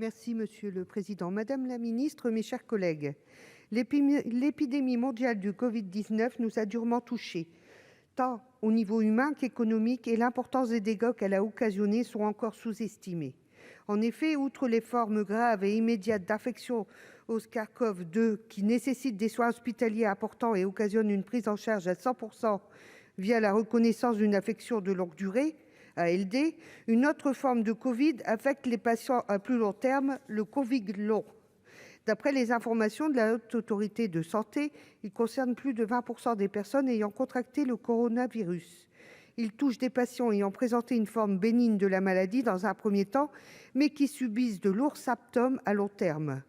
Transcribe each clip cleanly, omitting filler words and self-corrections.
Merci Monsieur le Président. Madame la Ministre, mes chers collègues, l'épidémie mondiale du Covid-19 nous a durement touchés, tant au niveau humain qu'économique, et l'importance des dégâts qu'elle a occasionnés sont encore sous-estimés. En effet, outre les formes graves et immédiates d'infection au SARS-CoV-2 qui nécessitent des soins hospitaliers importants et occasionnent une prise en charge à 100% via la reconnaissance d'une affection de longue durée, ALD, une autre forme de Covid affecte les patients à plus long terme, le Covid long. D'après les informations de la Haute Autorité de Santé, il concerne plus de 20% des personnes ayant contracté le coronavirus. Il touche des patients ayant présenté une forme bénigne de la maladie dans un premier temps, mais qui subissent de lourds symptômes à long terme.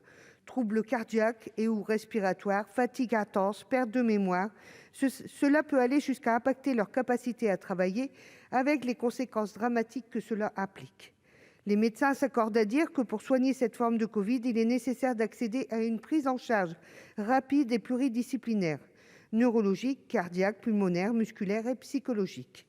Troubles cardiaques et ou respiratoires, fatigue intense, perte de mémoire. Cela peut aller jusqu'à impacter leur capacité à travailler, avec les conséquences dramatiques que cela implique. Les médecins s'accordent à dire que pour soigner cette forme de Covid, il est nécessaire d'accéder à une prise en charge rapide et pluridisciplinaire, neurologique, cardiaque, pulmonaire, musculaire et psychologique.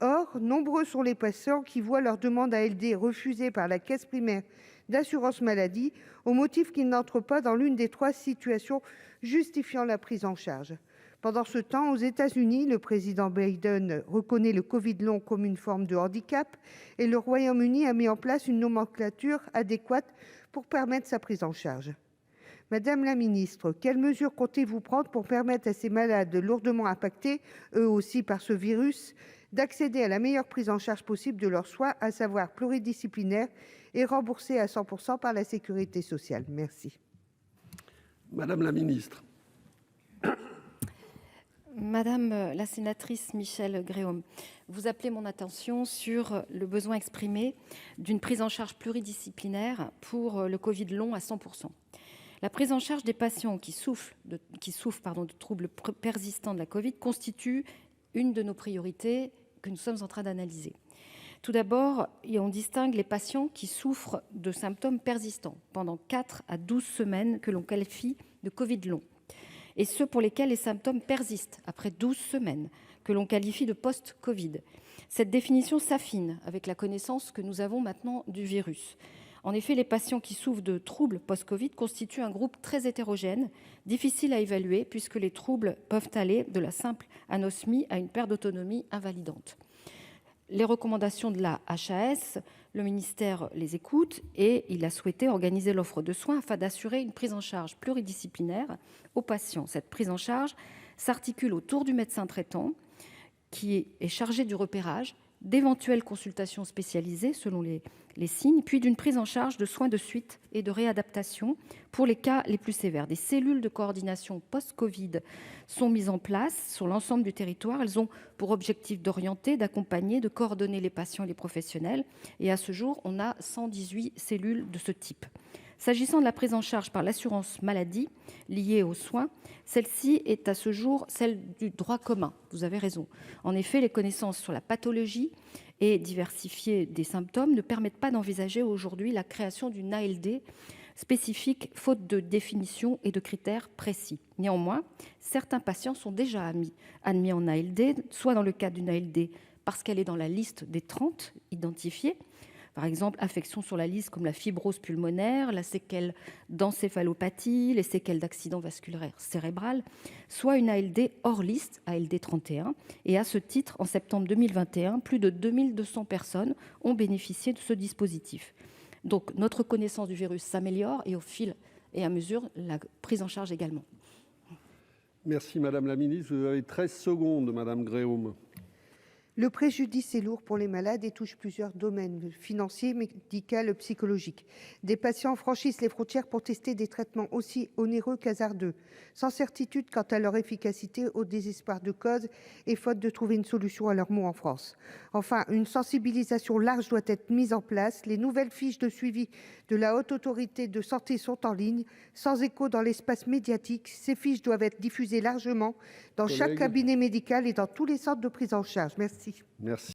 Or, nombreux sont les patients qui voient leur demande ALD refusée par la caisse primaire d'assurance maladie au motif qu'ils n'entrent pas dans l'une des 3 situations justifiant la prise en charge. Pendant ce temps, aux États-Unis, le président Biden reconnaît le Covid long comme une forme de handicap et le Royaume-Uni a mis en place une nomenclature adéquate pour permettre sa prise en charge. Madame la ministre, quelles mesures comptez-vous prendre pour permettre à ces malades lourdement impactés, eux aussi par ce virus, d'accéder à la meilleure prise en charge possible de leurs soins, à savoir pluridisciplinaire et remboursée à 100% par la sécurité sociale? Merci. Madame la ministre. Madame la sénatrice Michelle Gréaume, vous appelez mon attention sur le besoin exprimé d'une prise en charge pluridisciplinaire pour le Covid long à 100%. La prise en charge des patients qui souffrent de troubles persistants de la Covid constitue une de nos priorités que nous sommes en train d'analyser. Tout d'abord, on distingue les patients qui souffrent de symptômes persistants pendant 4 à 12 semaines que l'on qualifie de Covid long, et ceux pour lesquels les symptômes persistent après 12 semaines que l'on qualifie de post-Covid. Cette définition s'affine avec la connaissance que nous avons maintenant du virus. En effet, les patients qui souffrent de troubles post-Covid constituent un groupe très hétérogène, difficile à évaluer puisque les troubles peuvent aller de la simple anosmie à une perte d'autonomie invalidante. Les recommandations de la HAS, le ministère les écoute et il a souhaité organiser l'offre de soins afin d'assurer une prise en charge pluridisciplinaire aux patients. Cette prise en charge s'articule autour du médecin traitant qui est chargé du repérage, d'éventuelles consultations spécialisées selon les signes, puis d'une prise en charge de soins de suite et de réadaptation pour les cas les plus sévères. Des cellules de coordination post-Covid sont mises en place sur l'ensemble du territoire. Elles ont pour objectif d'orienter, d'accompagner, de coordonner les patients et les professionnels. Et à ce jour, on a 118 cellules de ce type. S'agissant de la prise en charge par l'assurance maladie liée aux soins, celle-ci est à ce jour celle du droit commun. Vous avez raison. En effet, les connaissances sur la pathologie et diversifiée des symptômes ne permettent pas d'envisager aujourd'hui la création d'une ALD spécifique, faute de définition et de critères précis. Néanmoins, certains patients sont déjà admis en ALD, soit dans le cadre d'une ALD parce qu'elle est dans la liste des 30 identifiées, par exemple, affections sur la liste comme la fibrose pulmonaire, la séquelle d'encéphalopathie, les séquelles d'accident vasculaire cérébral, soit une ALD hors liste, ALD 31. Et à ce titre, en septembre 2021, plus de 2200 personnes ont bénéficié de ce dispositif. Donc, notre connaissance du virus s'améliore et au fil et à mesure, la prise en charge également. Merci Madame la Ministre. Vous avez 13 secondes, Madame Gréaume. Le préjudice est lourd pour les malades et touche plusieurs domaines, financiers, médical, psychologique. Des patients franchissent les frontières pour tester des traitements aussi onéreux qu'hasardeux, sans certitude quant à leur efficacité, au désespoir de cause et faute de trouver une solution à leurs maux en France. Enfin, une sensibilisation large doit être mise en place. Les nouvelles fiches de suivi de la Haute Autorité de Santé sont en ligne, sans écho dans l'espace médiatique. Ces fiches doivent être diffusées largement dans chaque cabinet médical et dans tous les centres de prise en charge. Merci. Merci.